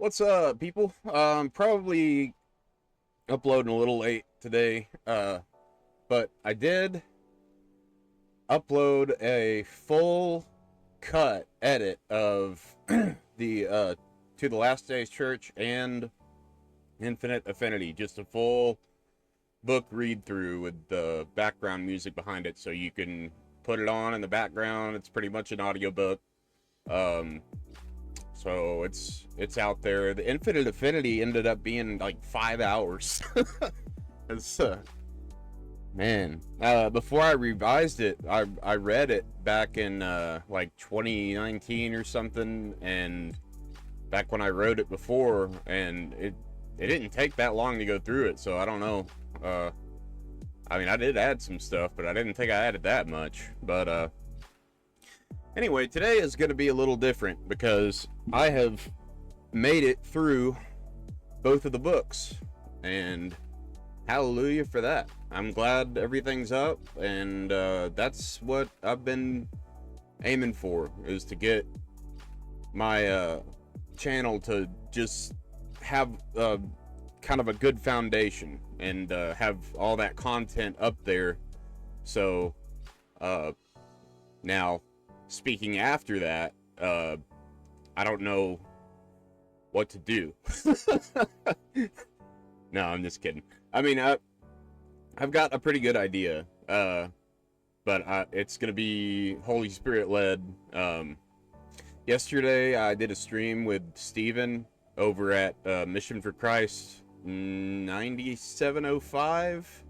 What's up, people? Probably uploading a little late today, but I did upload a full cut edit of the To the Last Days Church and Infinite Affinity, just a full book read through with the background music behind it, so you can put it on in the background. It's pretty much an audiobook. So it's out there. The Infinite Affinity ended up being like 5 hours. It's man. Before I revised it, I read it back in like 2019 or something, and back when I wrote it before, and it didn't take that long to go through it. So I don't know. I mean, I did add some stuff, but I didn't think I added that much. But anyway, today is going to be a little different because I have made it through both of the books, and hallelujah for that. I'm glad everything's up, and that's what I've been aiming for, is to get my channel to just have kind of a good foundation and have all that content up there. So now, speaking after that, I don't know what to do. No, I'm just kidding. I mean, I've got a pretty good idea, but it's gonna be Holy Spirit led. Yesterday I did a stream with Steven over at Mission for Christ 9705,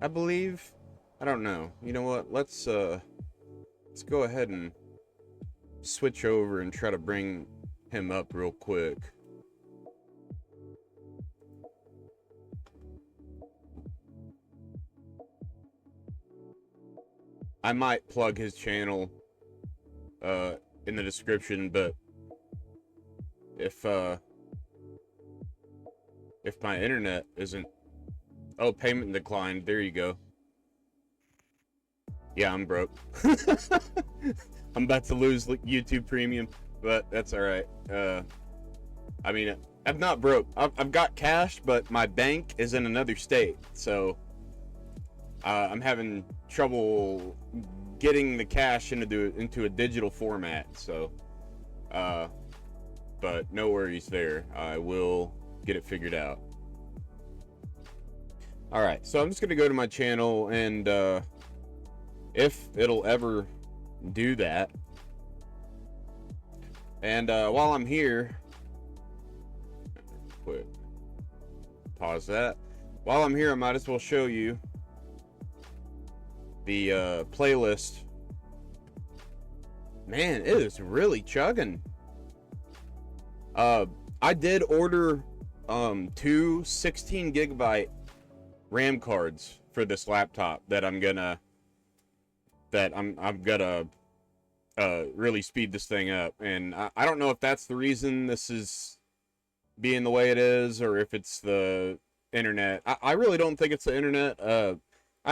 I believe. I don't know. You know what? Let's go ahead and switch over and try to bring him up real quick. I might plug his channel in the description, but if my internet isn't... Oh, payment declined. There you go. Yeah, I'm broke. I'm about to lose YouTube Premium, but that's alright. I mean, I'm not broke. I've got cash, but my bank is in another state, so I'm having trouble getting the cash into a digital format. So, but no worries there. I will get it figured out. All right, so I'm just gonna go to my channel, and if it'll ever do that. And while I'm here, quick, pause that. While I'm here, I might as well show you the playlist. Man, it is really chugging. I did order two 16 gigabyte RAM cards for this laptop that I'm gonna really speed this thing up, and I don't know if that's the reason this is being the way it is, or if it's the internet. I really don't think it's the internet. I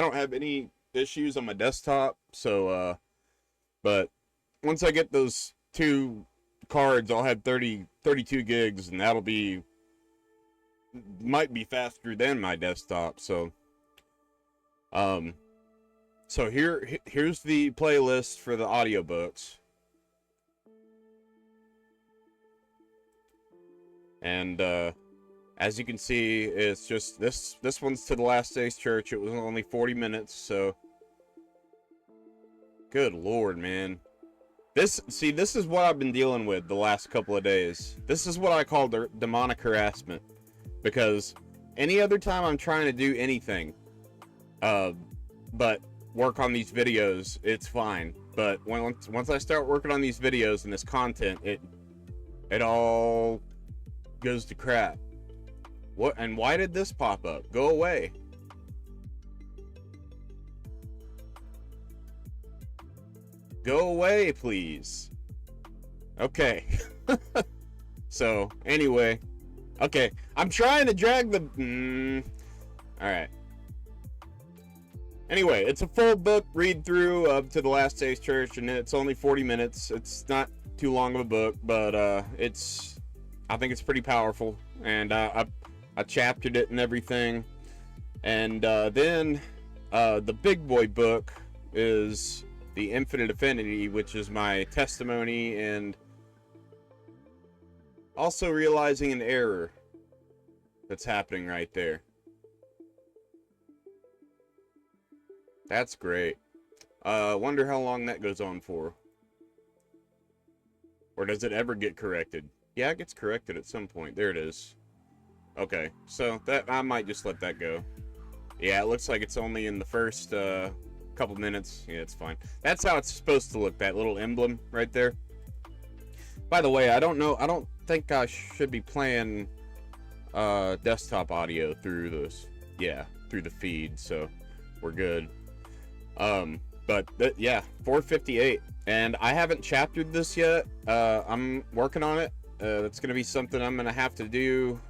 don't have any issues on my desktop, so but once I get those two cards, I'll have 32 gigs, and that'll be, might be faster than my desktop. So so here's the playlist for the audiobooks. And as you can see, it's just this one's To the Last Days Church. It was only 40 minutes, so good Lord, man. This is what I've been dealing with the last couple of days. This is what I call demonic harassment, because any other time I'm trying to do anything but work on these videos, it's fine. But once I start working on these videos and this content, it all goes to crap. What? And why did this pop up? Go away. Go away, please. Okay. So anyway, okay, I'm trying to drag the all right. Anyway, it's a full book read through of To the Last Days Church, and it's only 40 minutes. It's not too long of a book, but it's I think it's pretty powerful, and I chaptered it and everything. And then the big boy book is the Infinite Affinity, which is my testimony and also realizing an error that's happening right there. That's great. Wonder how long that goes on for. Or does it ever get corrected? Yeah, it gets corrected at some point. There it is. Okay, so that I might just let that go. Yeah, it looks like it's only in the first couple minutes. Yeah, it's fine. That's how it's supposed to look, that little emblem right there. By the way, I don't think I should be playing desktop audio through this. Yeah, through the feed, so we're good. But yeah, 458, and I haven't chaptered this yet. I'm working on it. That's gonna be something I'm gonna have to do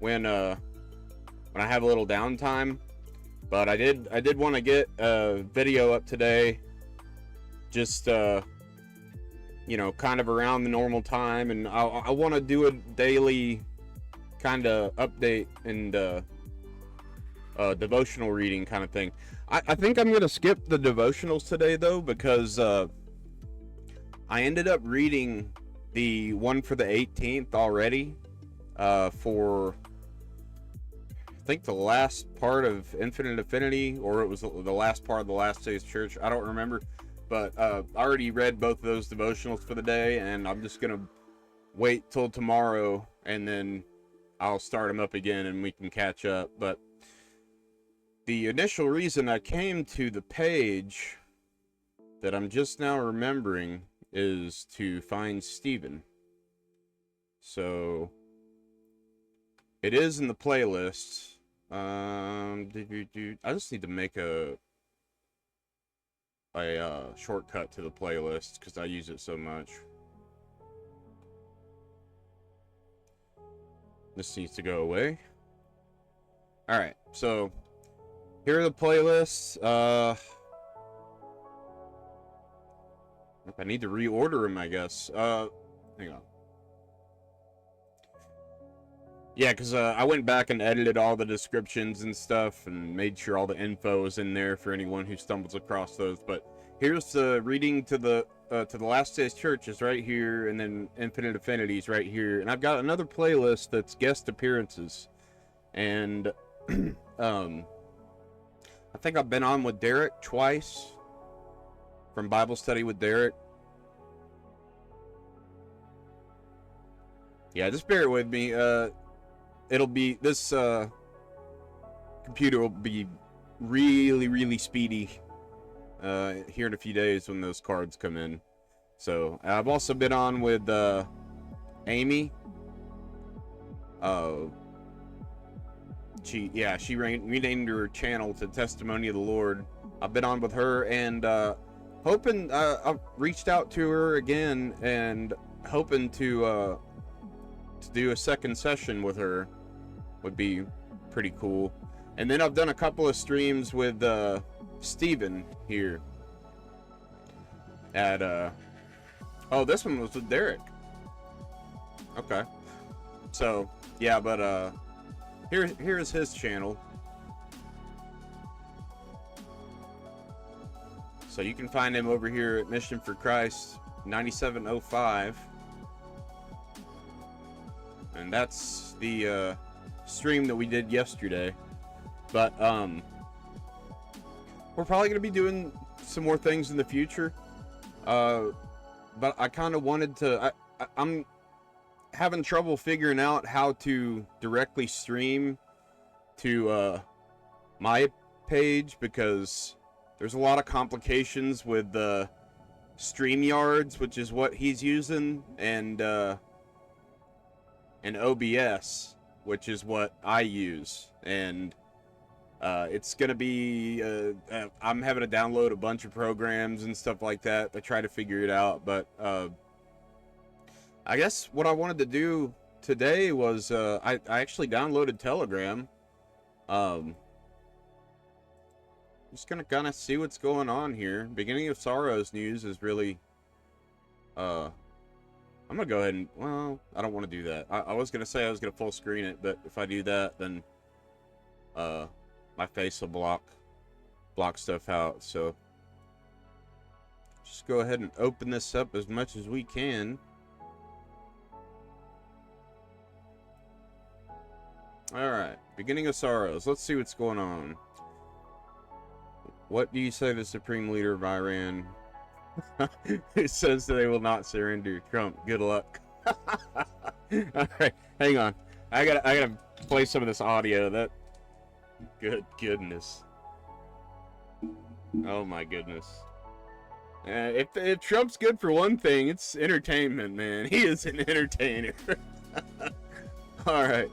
when I have a little downtime. But I did want to get a video up today, just you know, kind of around the normal time, and I want to do a daily kind of update and devotional reading kind of thing. I think I'm gonna skip the devotionals today though, because I ended up reading the one for the 18th already, for I think the last part of Infinite Affinity, or it was the last part of the Last Days Church. I don't remember, but I already read both of those devotionals for the day, and I'm just gonna wait till tomorrow, and then I'll start them up again, and we can catch up. But the initial reason I came to the page that I'm just now remembering is to find Stephen. So it is in the playlist. I just need to make a shortcut to the playlist because I use it so much. This needs to go away. Alright, so here are the playlists. I need to reorder them, I guess. Hang on. Yeah, because I went back and edited all the descriptions and stuff and made sure all the info is in there for anyone who stumbles across those. But here's the reading to the Last Days Church is right here, and then Infinite Affinity is right here. And I've got another playlist that's guest appearances. And I think I've been on with Derek twice from Bible Study with Derek. Yeah, just bear with me. It'll be, this computer will be really speedy here in a few days when those cards come in. So I've also been on with Amy. She renamed her channel to Testimony of the Lord. I've been on with her, and hoping I've reached out to her again and hoping to do a second session with her. Would be pretty cool. And then I've done a couple of streams with Steven here at oh, this one was with Derek. Okay, so yeah, but here's his channel, so you can find him over here at Mission for Christ 9705, and that's the stream that we did yesterday. But we're probably gonna be doing some more things in the future, but I kind of wanted to, I'm having trouble figuring out how to directly stream to my page, because there's a lot of complications with the StreamYards, which is what he's using, and OBS, which is what I use, and it's gonna be I'm having to download a bunch of programs and stuff like that to try to figure it out. But I guess what I wanted to do today was I actually downloaded Telegram. Just gonna kind of see what's going on here. Beginning of Sorrows news is really I'm gonna go ahead and, well, I don't want to do that. I was gonna say I was gonna full screen it, but if I do that, then my face will block stuff out. So just go ahead and open this up as much as we can. All right, beginning of sorrows. Let's see what's going on. What do you say to the Supreme Leader of Iran? It says that they will not surrender. Trump, good luck. All right, hang on. I gotta play some of this audio. That, good goodness. Oh my goodness. If Trump's good for one thing, it's entertainment, man. He is an entertainer. All right.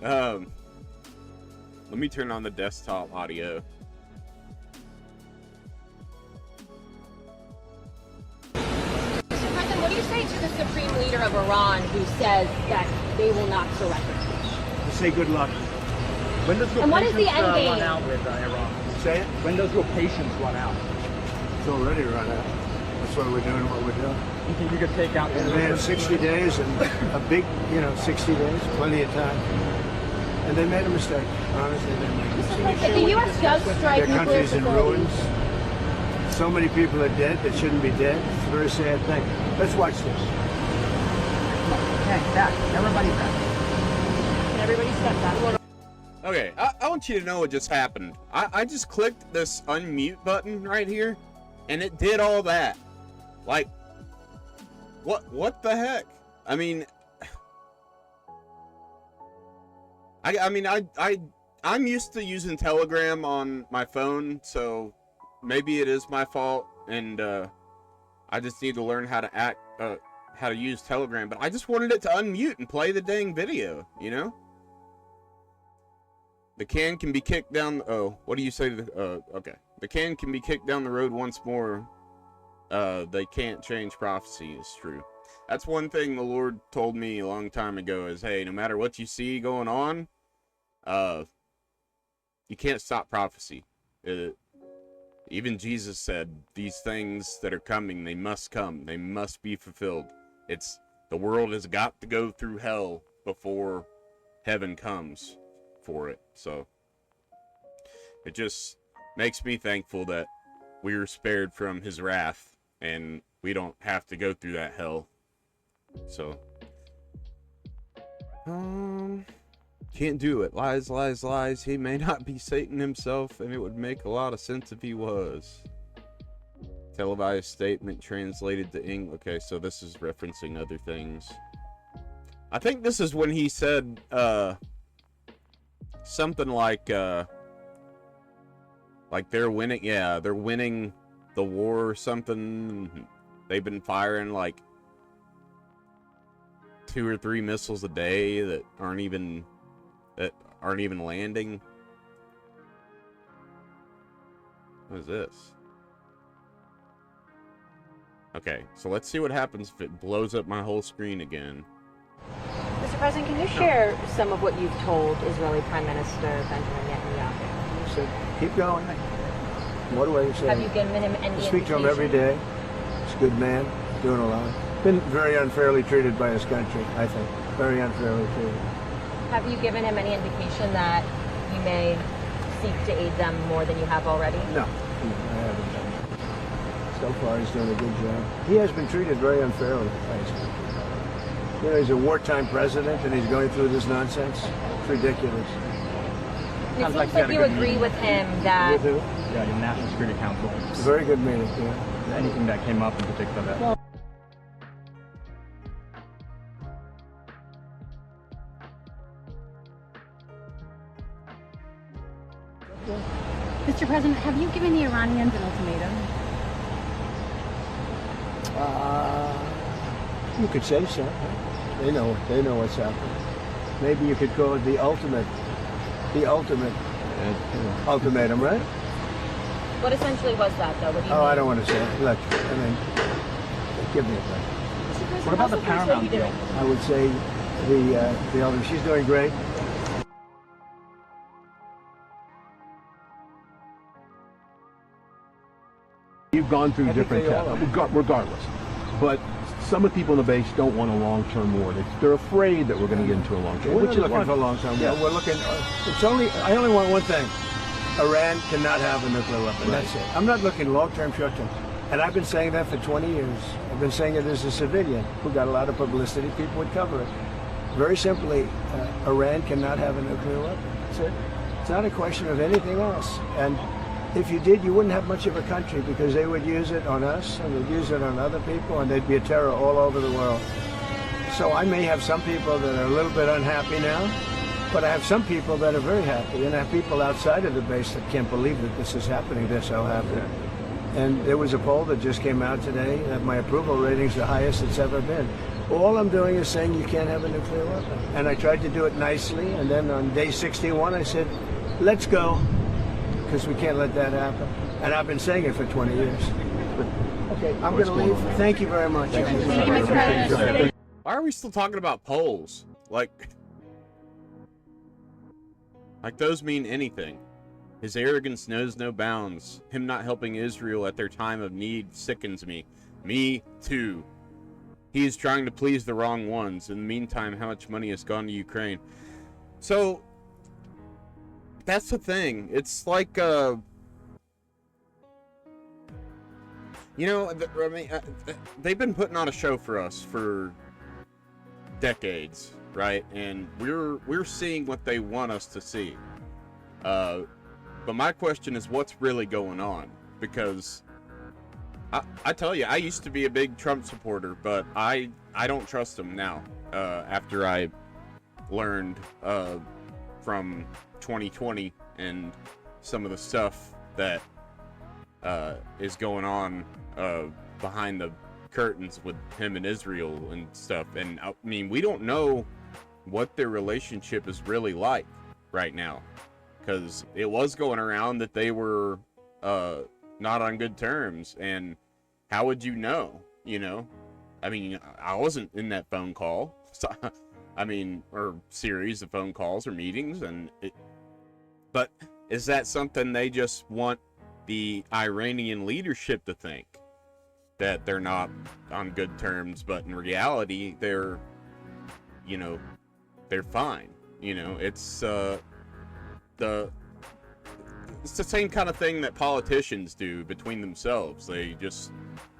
Let me turn on the desktop audio. President, what do you say to the Supreme Leader of Iran who says that they will not surrender? I say good luck. When does your And what is the end game? run out with Iran? Say it. When does your patience run out? It's already run out. That's why we're doing what we're doing. You think you could take out... And they have 60 days and a big, 60 days, plenty of time. And they made a mistake. Honestly, they made a mistake. If the U.S. does strike Their nuclear country's in facilities, ruins. So many people are dead that shouldn't be dead. It's a very sad thing. Let's watch this. Okay, back. Everybody back. can everybody step back? Okay, I want you to know what just happened. I just clicked this unmute button right here, and it did all that. Like, what the heck? I mean, I'm used to using Telegram on my phone, so maybe it is my fault, and I just need to learn how to how to use Telegram. But I just wanted it to unmute and play the dang video, you know? The can be kicked down. Oh, what do you say to the? Okay, the can be kicked down the road once more. They can't change prophecy. Is true. That's one thing the Lord told me a long time ago. Is, hey, no matter what you see going on, you can't stop prophecy. Even Jesus said these things that are coming, they must come. They must be fulfilled. The world has got to go through hell before heaven comes for it. So it just makes me thankful that we were spared from his wrath and we don't have to go through that hell. So can't do it. Lies, lies, lies. He may not be Satan himself, and it would make a lot of sense if he was. Televised statement translated to English. Okay, so this is referencing other things. I think this is when he said something like they're winning. Yeah, they're winning the war or something. They've been firing like 2 or 3 missiles a day that aren't even landing. What is this? Okay, so let's see what happens if it blows up my whole screen again. Mr. President, can you share some of what you've told Israeli Prime Minister Benjamin Netanyahu? I said, keep going. What do I say? Have you given him any I speak to him indication? every day. He's a good man, doing a lot. Been very unfairly treated by his country, I think. Very unfairly treated. Have you given him any indication that you may seek to aid them more than you have already? No, I haven't done that. So far, he's doing a good job. He has been treated very unfairly by his country. You know, he's a wartime president, and he's going through this nonsense. It's ridiculous. It seems like you agree with him that... With who? Yeah, the National Security Council. It's a very good meeting, yeah. Anything that came up in particular that... Mr. President, have you given the Iranians an ultimatum? You could say so. They know what's happening. Maybe you could call it the ultimate ultimatum, right? What essentially was that, though? What do you mean? I don't want to say it. Look, I mean, give me a break. What about the Paramount deal? I would say the elder, she's doing great. You've gone through different tests, regardless. But some of the people in the base don't want a long-term war. They're afraid that we're going to get into a long-term war. We're not looking for a long-term war. We're looking. I only want one thing. Iran cannot have a nuclear weapon. Right. That's it. I'm not looking long-term, short-term. And I've been saying that for 20 years. I've been saying it as a civilian who got a lot of publicity. People would cover it. Very simply, Iran cannot have a nuclear weapon. That's it. It's not a question of anything else. And if you did, you wouldn't have much of a country because they would use it on us and they'd use it on other people and there'd be a terror all over the world. So I may have some people that are a little bit unhappy now, but I have some people that are very happy, and I have people outside of the base that can't believe that this is happening. They're so happy. And there was a poll that just came out today that my approval rating's the highest it's ever been. All I'm doing is saying you can't have a nuclear weapon. And I tried to do it nicely, and then on day 61 I said, let's go, because we can't let that happen. And I've been saying it for 20 years. Okay, I'm going to leave. Thank you very much. Thank you, Mr. President. Why are we still talking about polls? Like those mean anything. His arrogance knows no bounds. Him not helping Israel at their time of need sickens me. Me too. He is trying to please the wrong ones. In the meantime, how much money has gone to Ukraine? So, that's the thing. It's like, you know, they've been putting on a show for us for decades, right? And we're seeing what they want us to see. But my question is, what's really going on? Because I tell you, I used to be a big Trump supporter, but I don't trust him now. After I learned from 2020 and some of the stuff that is going on behind the curtains with him and Israel and stuff. And I mean, we don't know what their relationship is really like right now, because it was going around that they were not on good terms. And how would you know? You know, I mean, I wasn't in that phone call. So, I mean, or series of phone calls or meetings, but is that something they just want the Iranian leadership to think, that they're not on good terms, but in reality they're, you know, they're fine? You know, it's the same kind of thing that politicians do between themselves.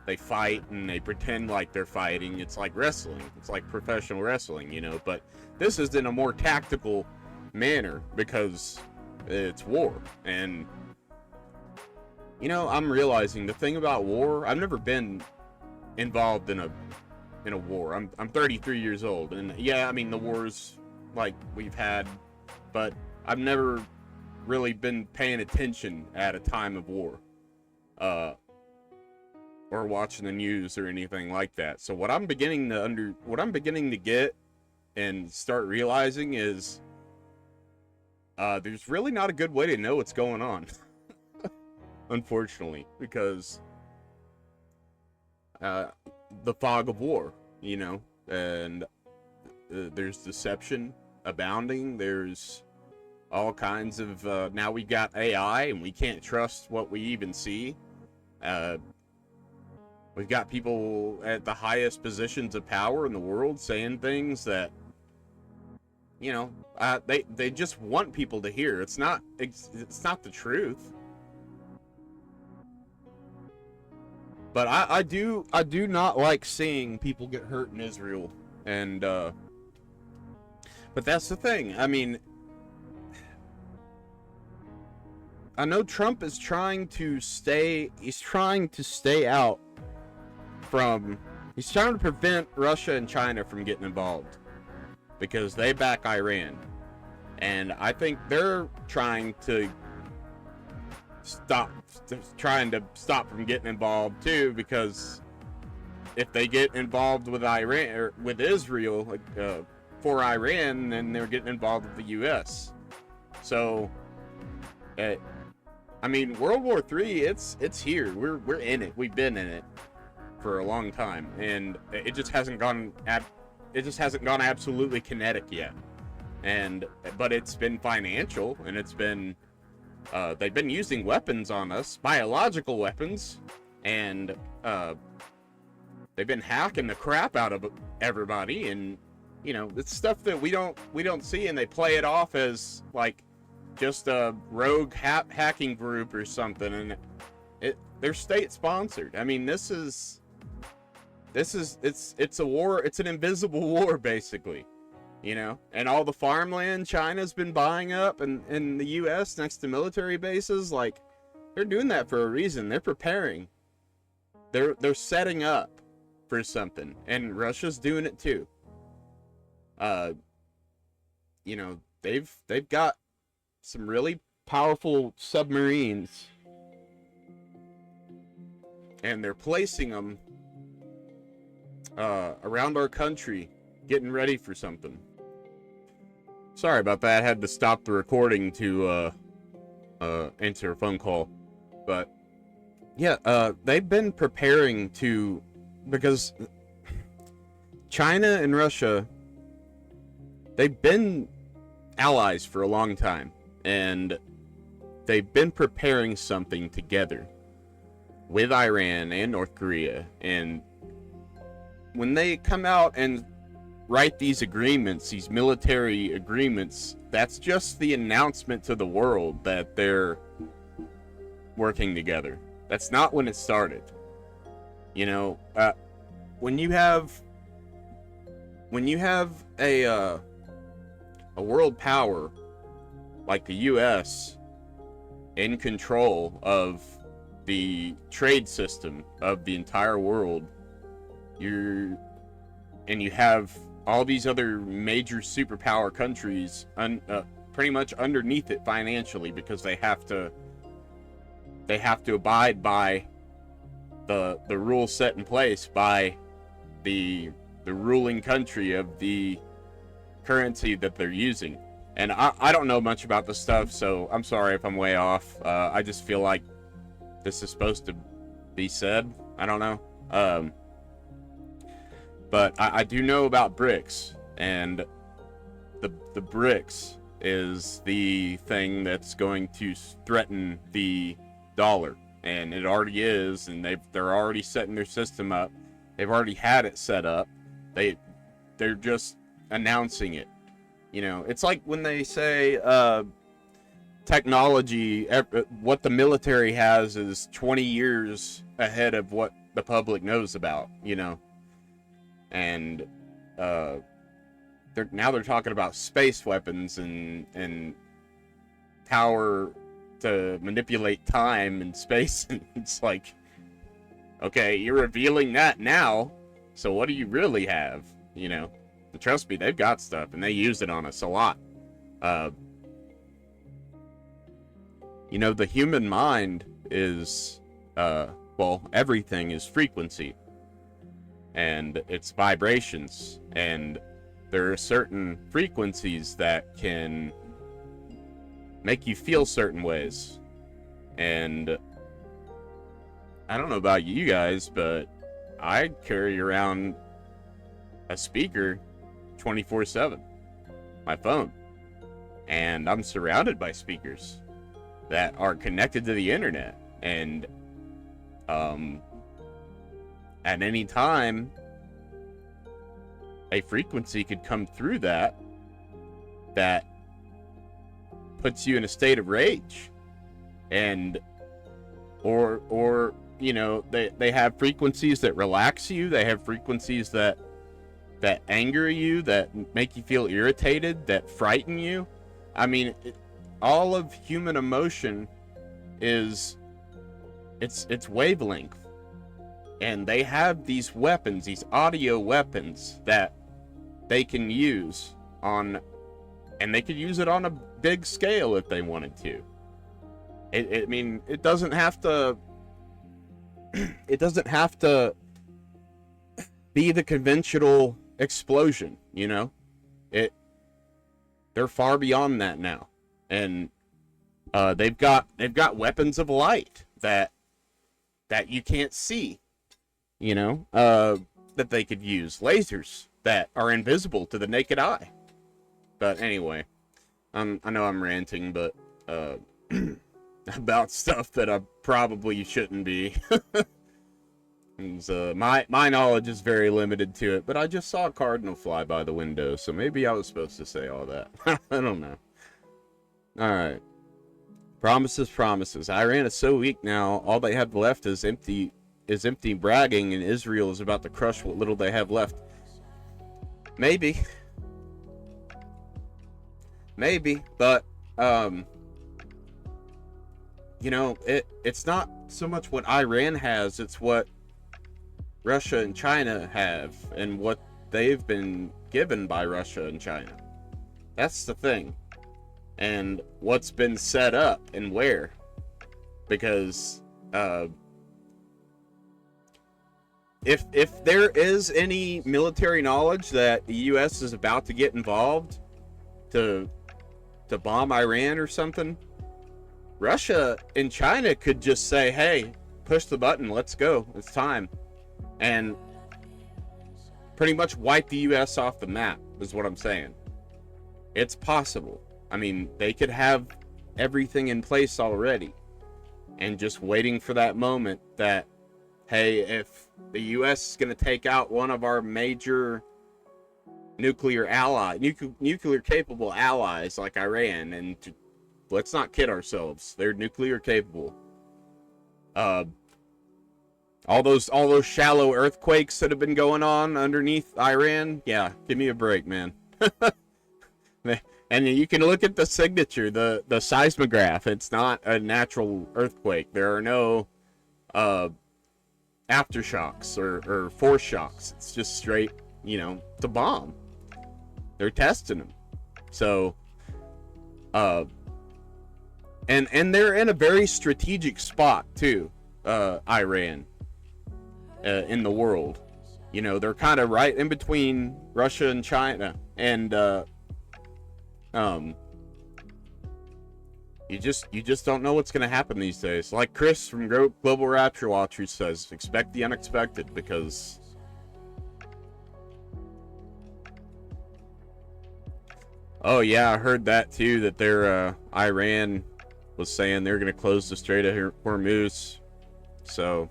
They fight and they pretend like they're fighting. It's like wrestling. It's like professional wrestling, you know, but this is in a more tactical manner because it's war. And, you know, I'm realizing the thing about war, I've never been involved in a war. I'm 33 years old, and yeah, I mean, the wars like we've had, but I've never really been paying attention at a time of war. Or watching the news or anything like that. So what I'm beginning to get and start realizing is there's really not a good way to know what's going on. Unfortunately, because the fog of war, you know, and there's deception abounding. There's all kinds of now we've got AI and we can't trust what we even see. We've got people at the highest positions of power in the world saying things that, you know, they just want people to hear. It's not the truth. But I do not like seeing people get hurt in Israel, and but that's the thing. I mean, I know Trump is trying to stay out from, he's trying to prevent Russia and China from getting involved because they back Iran. And I think they're trying to stop from getting involved too, because if they get involved with Iran or with Israel, like for Iran, then they're getting involved with the US. So I mean, World War III, it's here. We're in it. We've been in it for a long time, and it just hasn't gone absolutely kinetic yet. But it's been financial, and it's been they've been using weapons on us, biological weapons, and they've been hacking the crap out of everybody, and you know, it's stuff that we don't see, and they play it off as like just a rogue hacking group or something, and they're state sponsored. I mean, it's a war. It's an invisible war, basically, you know. And all the farmland China's been buying up in the U.S. next to military bases, like, they're doing that for a reason. They're preparing. They're setting up for something, and Russia's doing it too. You know, they've got some really powerful submarines, and they're placing them around our country, getting ready for something. Sorry about that. I had to stop the recording to answer a phone call. But yeah, they've been preparing to, because China and Russia, they've been allies for a long time, and they've been preparing something together with Iran and North Korea. And when they come out and write these agreements, these military agreements, that's just the announcement to the world that they're working together. That's not when it started. You know, when you have a world power like the U.S. in control of the trade system of the entire world, and you have all these other major superpower countries pretty much underneath it financially, because they have to abide by the rules set in place by the ruling country of the currency that they're using. And I don't know much about this stuff, so I'm sorry if I'm way off. I just feel like this is supposed to be said. I don't know. But I do know about BRICS, and the BRICS is the thing that's going to threaten the dollar, and it already is, and they're already setting their system up. They've already had it set up. They're just announcing it. You know, it's like when they say technology, what the military has is 20 years ahead of what the public knows about, you know. And they're talking about space weapons and power to manipulate time and space. And it's like, okay, you're revealing that now, so what do you really have, you know? And trust me, they've got stuff, and they use it on us a lot. You know, the human mind is, well, everything is frequency, and it's vibrations, and there are certain frequencies that can make you feel certain ways. And I don't know about you guys, but I carry around a speaker 24/7, my phone, and I'm surrounded by speakers that are connected to the internet, and at any time a frequency could come through that puts you in a state of rage, and or you know, they have frequencies that relax you, they have frequencies that anger you, that make you feel irritated, that frighten you. I mean, all of human emotion is it's wavelength, and they have these weapons, these audio weapons that they can use on, and they could use it on a big scale if they wanted to. I mean, it doesn't have to be the conventional explosion, you know. They're far beyond that now, and they've got weapons of light that you can't see, you know, that they could use, lasers that are invisible to the naked eye. But anyway, I know I'm ranting, but about stuff that I probably shouldn't be. And, my knowledge is very limited to it, but I just saw a cardinal fly by the window, so maybe I was supposed to say all that. I don't know. Alright. Promises, promises. Iran is so weak now, all they have left is empty bragging, and Israel is about to crush what little they have left. Maybe. Maybe, but, you know, it's not so much what Iran has, it's what Russia and China have, and what they've been given by Russia and China. That's the thing. And what's been set up and where. Because, if there is any military knowledge that the U.S. is about to get involved to bomb Iran or something, Russia and China could just say, hey, push the button, let's go, it's time. And pretty much wipe the U.S. off the map, is what I'm saying. It's possible. I mean, they could have everything in place already, and just waiting for that moment that, hey, if the U.S. is going to take out one of our major nuclear capable allies like Iran, and let's not kid ourselves, they're nuclear capable. All those shallow earthquakes that have been going on underneath Iran, yeah, give me a break, man. And you can look at the signature, the seismograph. It's not a natural earthquake. There are no aftershocks or force shocks. It's just straight, you know, the bomb. They're testing them. So, and they're in a very strategic spot too, Iran, in the world. You know, they're kind of right in between Russia and China, and you just don't know what's going to happen these days. Like Chris from Global Rapture Watchers says, expect the unexpected, because oh yeah, I heard that too, that their Iran was saying they're going to close the Strait of Hormuz. So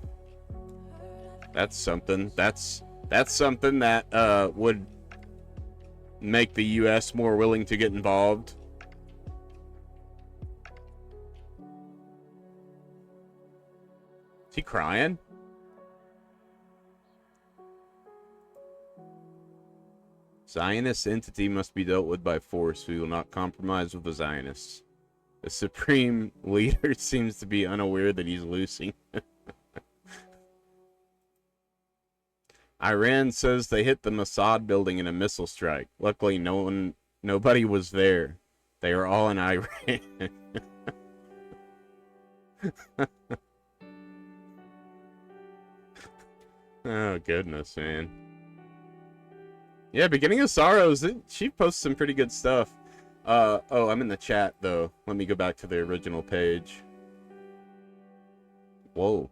that's something. That's something that would make the U.S. more willing to get involved. Is he crying? Zionist entity must be dealt with by force. We will not compromise with the Zionists. The supreme leader seems to be unaware that he's losing. Iran says they hit the Mossad building in a missile strike. Luckily, nobody was there. They are all in Iran. Oh, goodness, man. Yeah, Beginning of Sorrows, she posts some pretty good stuff. Oh, I'm in the chat, though. Let me go back to the original page. Whoa.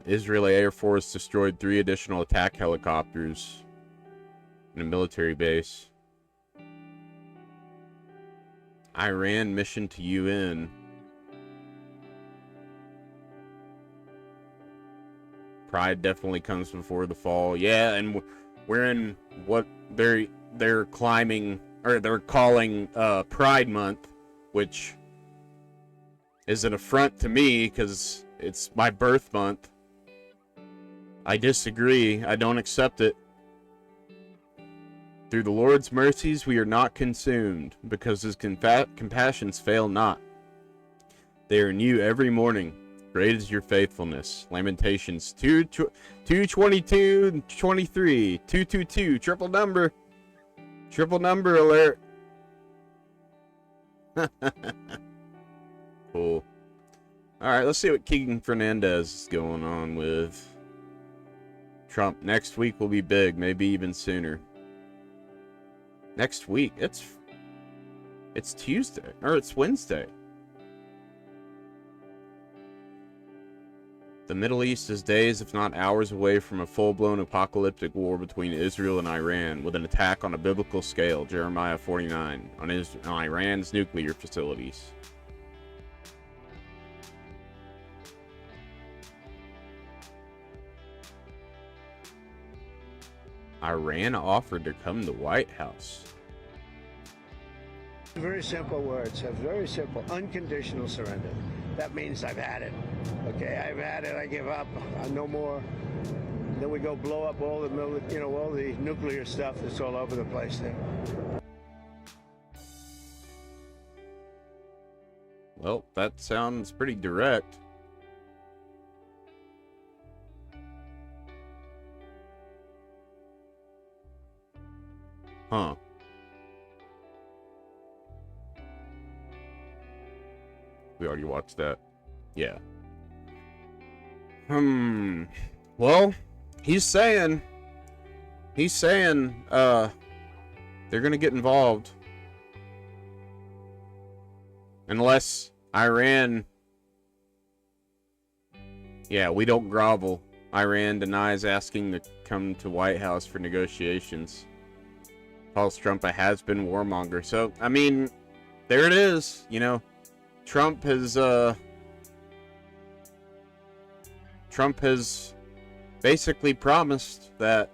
Israeli Air Force destroyed 3 additional attack helicopters in a military base. Iran mission to UN. Pride definitely comes before the fall. Yeah, and we're in what they're climbing, or they're calling Pride Month, which is an affront to me because it's my birth month. I disagree. I don't accept it. Through the Lord's mercies we are not consumed, because his compassions fail not. They are new every morning. Great is your faithfulness. Lamentations 2:22, 23, 222, triple number alert. Cool. Alright, let's see what Keegan Fernandez is going on with. Trump, next week will be big, maybe even sooner. Next week? It's Tuesday, or it's Wednesday. The Middle East is days, if not hours, away from a full-blown apocalyptic war between Israel and Iran, with an attack on a biblical scale, Jeremiah 49, on Iran's nuclear facilities. Iran offered to come to White House. Very simple words, a very simple, unconditional surrender. That means I've had it. Okay, I've had it, I give up, no more. Then we go blow up all the, all the nuclear stuff that's all over the place there. Well, that sounds pretty direct. Huh. We already watched that. Yeah. Well, he's saying, they're gonna get involved. Unless Iran... Yeah, we don't grovel. Iran denies asking to come to White House for negotiations. Calls Trump a has-been warmonger. So, I mean, there it is. You know, Trump has basically promised that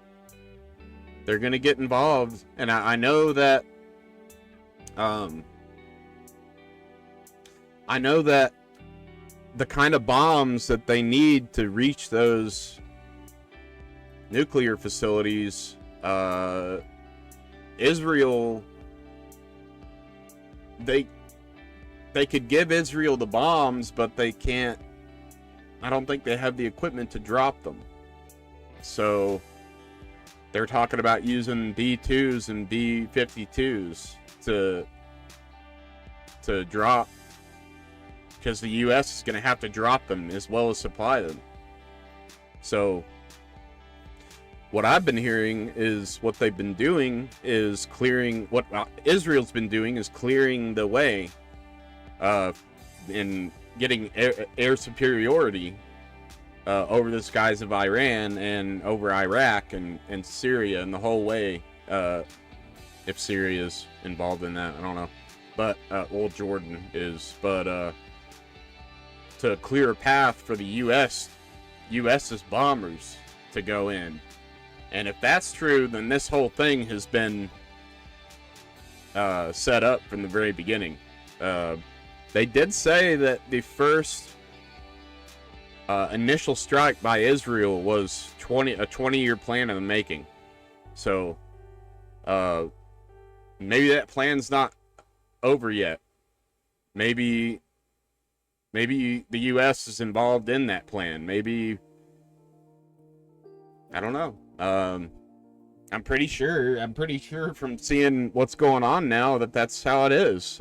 they're gonna get involved, and I know that the kind of bombs that they need to reach those nuclear facilities, Israel, they could give Israel the bombs, but they can't. I don't think they have the equipment to drop them. So they're talking about using B-2s and B-52s to drop, because the U.S. is going to have to drop them as well as supply them. So what I've been hearing is what they've been doing is clearing, what Israel's been doing is clearing the way in getting air superiority over the skies of Iran and over Iraq and Syria and the whole way, if Syria's involved in that, I don't know. But, well, Jordan is, but, to clear a path for the U.S.'s bombers to go in. And if that's true, then this whole thing has been set up from the very beginning. They did say that the first initial strike by Israel was a 20-year plan in the making. So maybe that plan's not over yet. Maybe the U.S. is involved in that plan. Maybe, I don't know. I'm pretty sure from seeing what's going on now that that's how it is.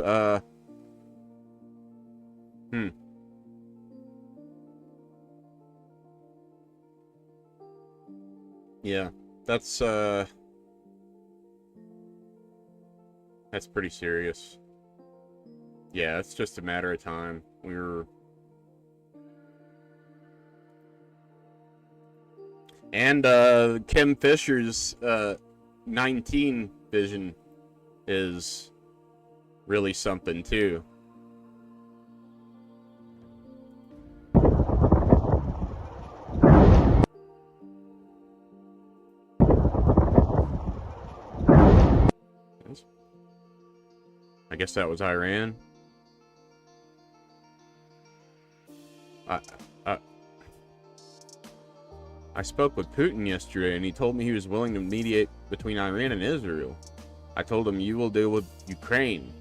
Yeah, that's pretty serious. Yeah, it's just a matter of time. And Kim Fisher's 19 vision is really something too. I guess that was Iran. I spoke with Putin yesterday, and he told me he was willing to mediate between Iran and Israel. I told him, you will deal with Ukraine.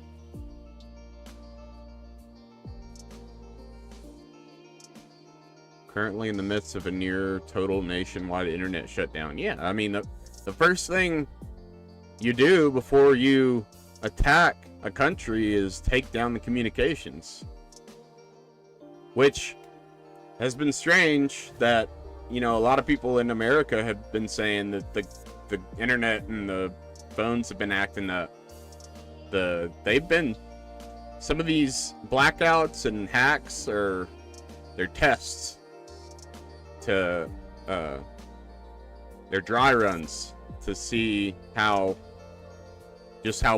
Currently in the midst of a near total nationwide internet shutdown. Yeah, I mean, the first thing you do before you attack a country is take down the communications. Which has been strange that, you know, a lot of people in America have been saying that the internet and the phones have been acting up. Some of these blackouts and hacks they're tests to, they're dry runs to see how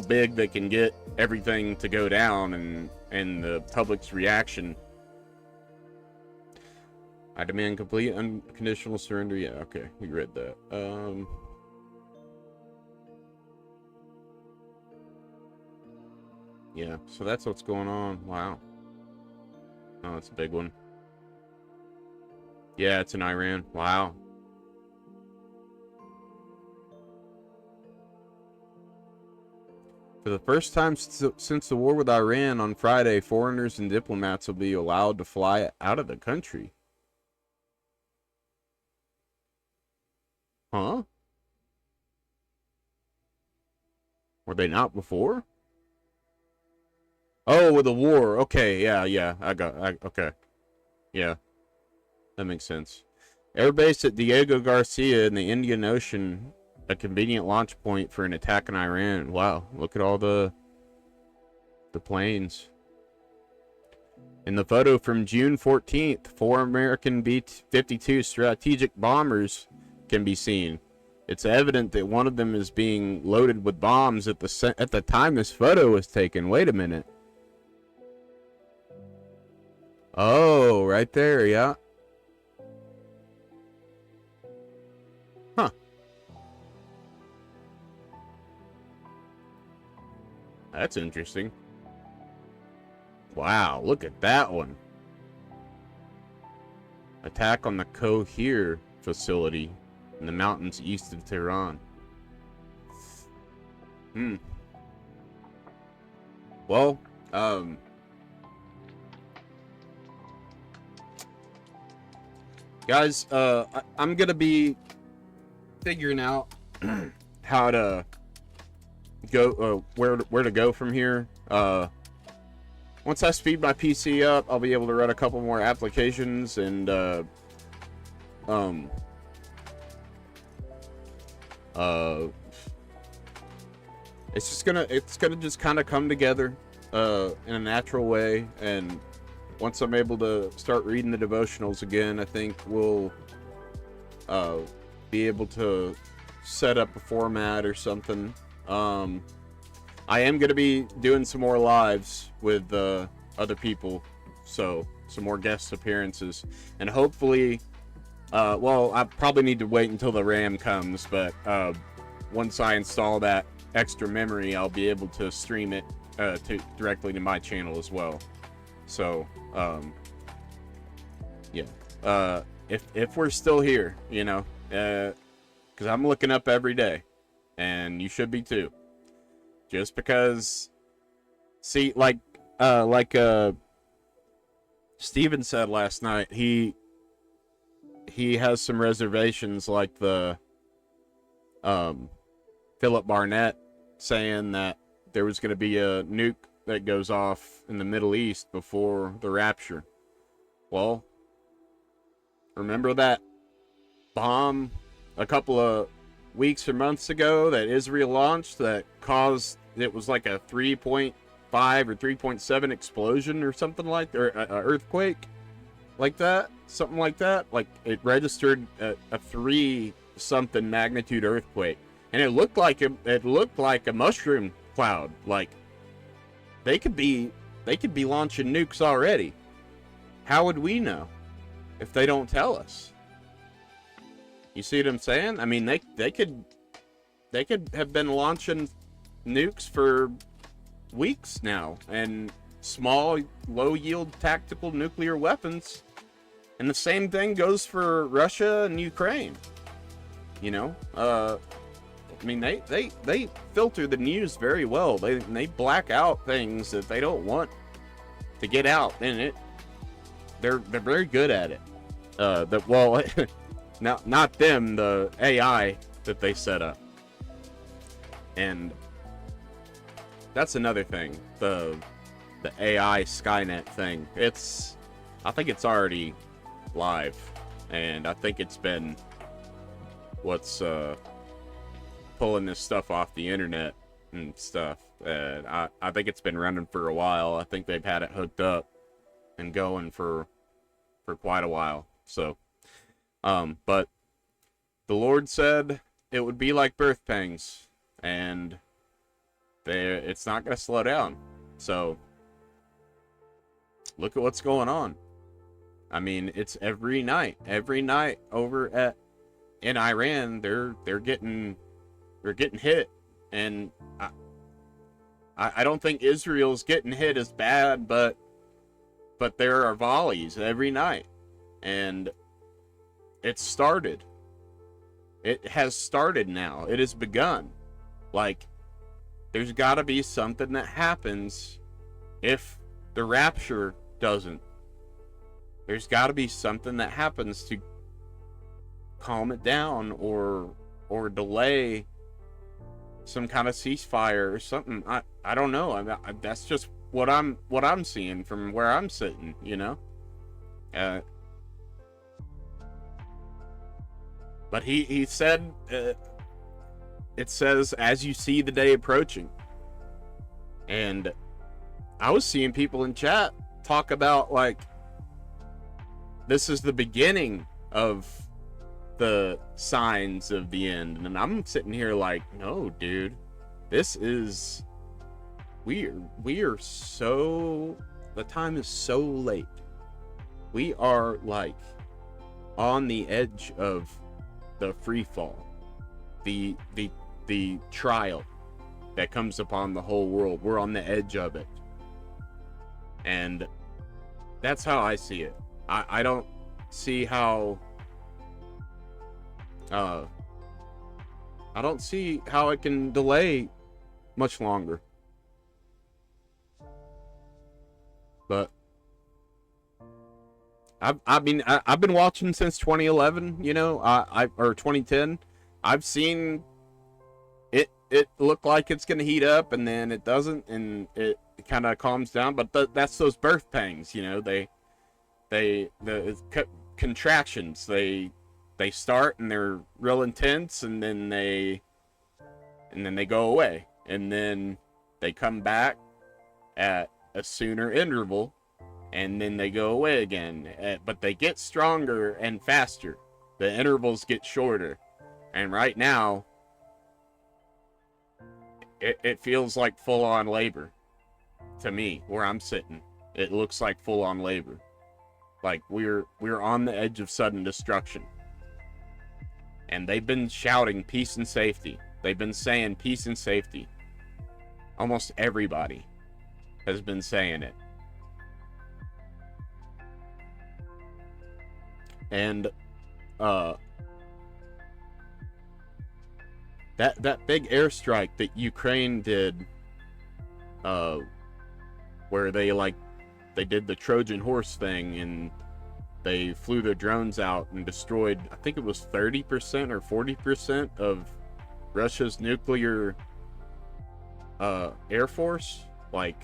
big they can get everything to go down and the public's reaction. I demand complete unconditional surrender. Yeah, okay, we read that. Yeah, so that's what's going on. Wow. Oh, that's a big one. Yeah, it's in Iran. Wow. For the first time since the war with Iran on Friday, foreigners and diplomats will be allowed to fly out of the country. Huh? Were they not before? Oh, with the war. Okay, yeah. Okay. Yeah. That makes sense. Airbase at Diego Garcia in the Indian Ocean, a convenient launch point for an attack on Iran. Wow, look at all the planes. In the photo from June 14th, 4 American B-52 strategic bombers can be seen. It's evident that one of them is being loaded with bombs at the time this photo was taken. Wait a minute. Oh, right there, yeah. Huh. That's interesting. Wow, look at that one. Attack on the Kohir facility in the mountains east of Tehran. Well, guys, I'm gonna be figuring out how to go, where to go from here. Once I speed my PC up, I'll be able to run a couple more applications and it's gonna just kind of come together in a natural way. And once I'm able to start reading the devotionals again, I think we'll be able to set up a format or something. I am going to be doing some more lives with other people, so some more guest appearances, and hopefully, well, I probably need to wait until the RAM comes, but once I install that extra memory, I'll be able to stream it directly to my channel as well. So, yeah, if we're still here, you know, because I'm looking up every day, and you should be too. Just because, see, like Steven said last night, he has some reservations, like the Philip Barnett saying that there was going to be a nuke that goes off in the Middle East before the rapture. Well, remember that bomb a couple of weeks or months ago that Israel launched that caused, it was like a 3.5 or 3.7 explosion or something like that, or earthquake like that, something like that. Like, it registered a 3 something magnitude earthquake, and it looked like a mushroom cloud. Like, they could be launching nukes already. How would we know if they don't tell us? You see what I'm saying? I mean, they could have been launching nukes for weeks now, and small, low-yield tactical nuclear weapons. And the same thing goes for Russia and Ukraine. You know, I mean, they filter the news very well. They black out things that they don't want to get out, and they're very good at it. Well, not them, the AI that they set up. And that's another thing, the AI Skynet thing. I think it's already live, and I think it's been what's pulling this stuff off the internet and stuff. And I think it's been running for a while. I think they've had it hooked up and going for quite a while. So, but the Lord said it would be like birth pangs, and it's not going to slow down. So, look at what's going on. I mean, it's every night over in Iran, they're getting hit, and I don't think Israel's getting hit as bad, but there are volleys every night. And it started. It has started now. It has begun. Like, there's got to be something that happens if the rapture doesn't. There's got to be something that happens to calm it down or delay some kind of ceasefire or something. I don't know. That's just what I'm seeing from where I'm sitting, you know. But he said, it says, as you see the day approaching. And I was seeing people in chat talk about, like, this is the beginning of the signs of the end. And I'm sitting here like, no, dude, this is, we are so, the time is so late. We are, like, on the edge of the free fall, the trial that comes upon the whole world. We're on the edge of it, and that's how I see it. I don't see how I don't see how it can delay much longer. But I've been watching since 2011, you know, or 2010. I've seen it look like it's gonna heat up, and then it doesn't, and it kind of calms down. But that's those birth pangs, you know. The contractions. They start and they're real intense, and then they go away, and then they come back at a sooner interval. And then they go away again. But they get stronger and faster. The intervals get shorter. And right now, it feels like full-on labor. To me, where I'm sitting. It looks like full-on labor. Like, we're on the edge of sudden destruction. And they've been shouting peace and safety. They've been saying peace and safety. Almost everybody has been saying it. And that big airstrike that Ukraine did, where they did the Trojan horse thing, and they flew their drones out and destroyed, I think it was 30% or 40% of Russia's nuclear air force. Like,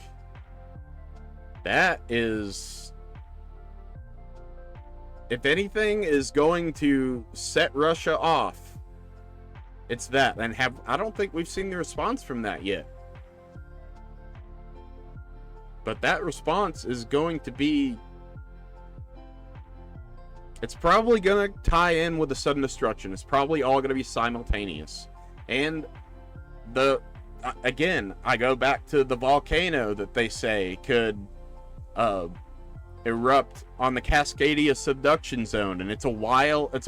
that is, if anything is going to set Russia off, it's that. And I don't think we've seen the response from that yet. But that response is going to be, it's probably going to tie in with the sudden destruction. It's probably all going to be simultaneous. And again, I go back to the volcano that they say could erupt on the Cascadia subduction zone, and it's a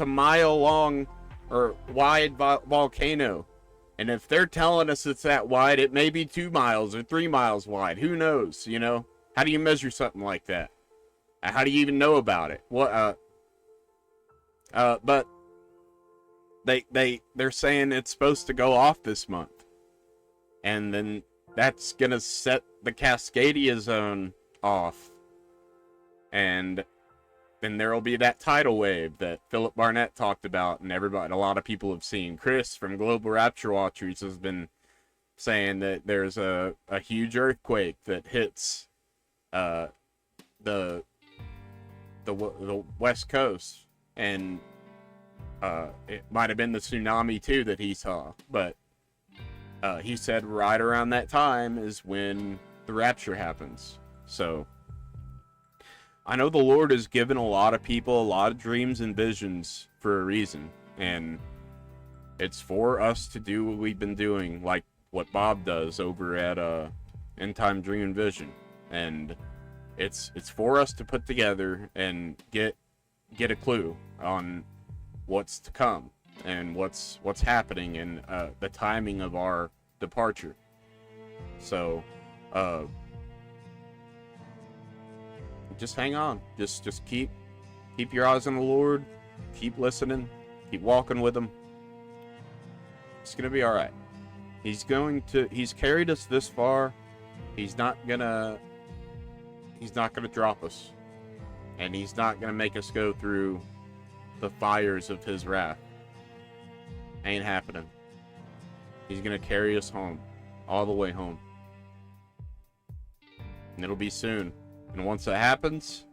mile long or wide volcano. And if they're telling us it's that wide, it may be 2 miles or 3 miles wide. Who knows? You know, how do you measure something like that? How do you even know about it? What? But they're saying it's supposed to go off this month, and then that's gonna set the Cascadia zone off. And then there'll be that tidal wave that Philip Barnett talked about, and a lot of people have seen. Chris from Global Rapture Watchers has been saying that there's a huge earthquake that hits the West Coast, and it might have been the tsunami too that he saw. But he said right around that time is when the rapture happens. So I know the Lord has given a lot of people a lot of dreams and visions for a reason, and it's for us to do what we've been doing, like what Bob does over at End Time Dream and Vision. And it's for us to put together and get a clue on what's to come and what's happening, and the timing of our departure. So, just hang on. Just keep your eyes on the Lord. Keep listening. Keep walking with him. It's gonna be all right. He's carried us this far. He's not gonna drop us, and he's not gonna make us go through the fires of his wrath. Ain't happening. He's gonna carry us home, all the way home, and it'll be soon. And once that happens,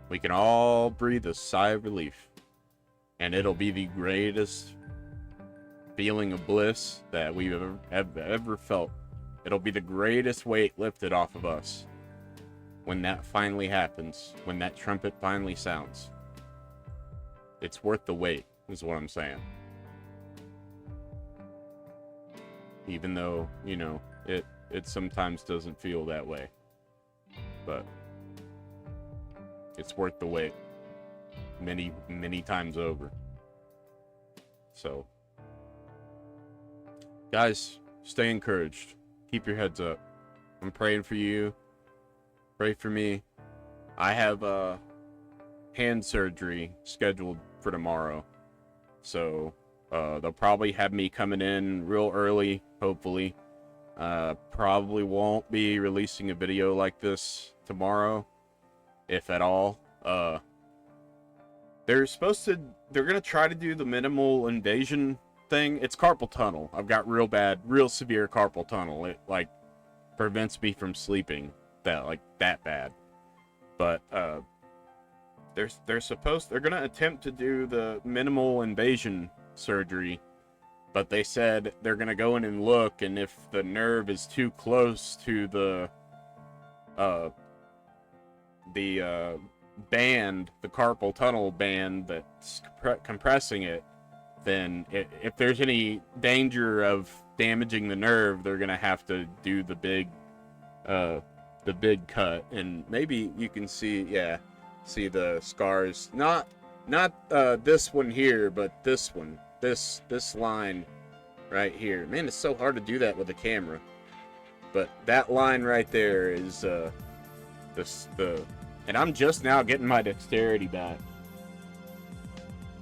we can all breathe a sigh of relief, and it'll be the greatest feeling of bliss that we've ever felt. It'll be the greatest weight lifted off of us when that finally happens, when that trumpet finally sounds. It's worth the wait, is what I'm saying. Even though, you know, it sometimes doesn't feel that way. But it's worth the wait many, many times over. So, guys, stay encouraged. Keep your heads up. I'm praying for you. Pray for me. I have hand surgery scheduled for tomorrow. So, they'll probably have me coming in real early, hopefully. Probably won't be releasing a video like this tomorrow, if at all. They're gonna try to do the minimal invasion thing. It's carpal tunnel. I've got real severe carpal tunnel. It like prevents me from sleeping that bad. But they're gonna attempt to do the minimal invasion surgery, but they said they're gonna go in and look, and if the nerve is too close to the band, the carpal tunnel band that's compressing it, then if there's any danger of damaging the nerve, they're gonna have to do the big cut. And maybe you can see the scars, not this one here, but this one, this line right here. Man, it's so hard to do that with a camera, but that line right there is and I'm just now getting my dexterity back.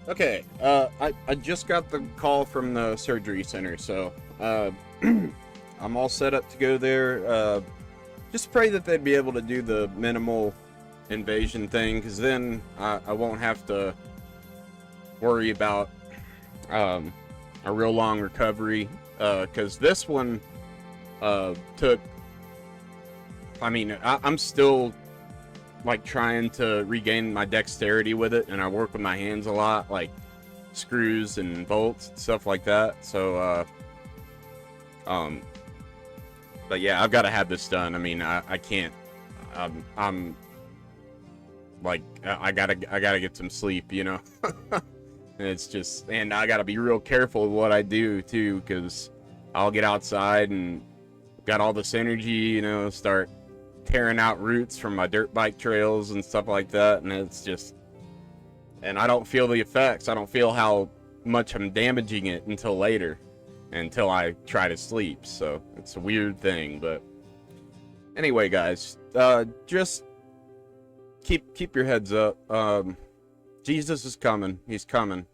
Okay, I just got the call from the surgery center, so I'm all set up to go there. Just pray that they'd be able to do the minimal invasion thing, because then I won't have to worry about a real long recovery, because this one took, I mean, I'm still like trying to regain my dexterity with it, and I work with my hands a lot, like screws and bolts and stuff like that. So but yeah, I've got to have this done. I mean, I can't, I'm like, I gotta get some sleep, you know. And it's just, and I gotta be real careful with what I do too, because I'll get outside and got all this energy, you know, start tearing out roots from my dirt bike trails and stuff like that, and it's just, and I don't feel the effects. I don't feel how much I'm damaging it until later, until I try to sleep. So it's a weird thing. But anyway, guys, just keep your heads up. Jesus is coming. He's coming.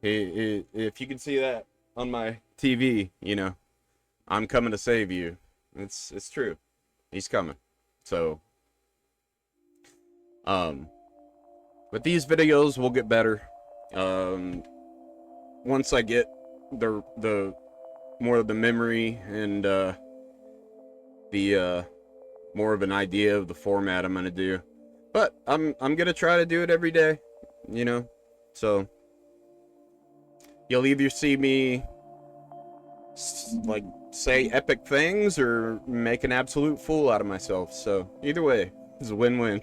If you can see that on my TV, you know, I'm coming to save you. It's true. He's coming. So, but these videos will get better. Once I get the more of the memory and the more of an idea of the format I'm gonna do. But I'm gonna try to do it every day, you know. So you'll either see me like say epic things or make an absolute fool out of myself. So either way, it's a win-win.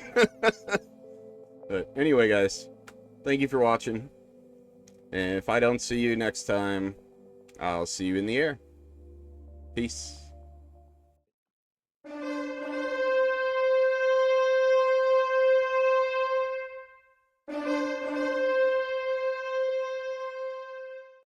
But anyway, guys, thank you for watching. And if I don't see you next time, I'll see you in the air. Peace.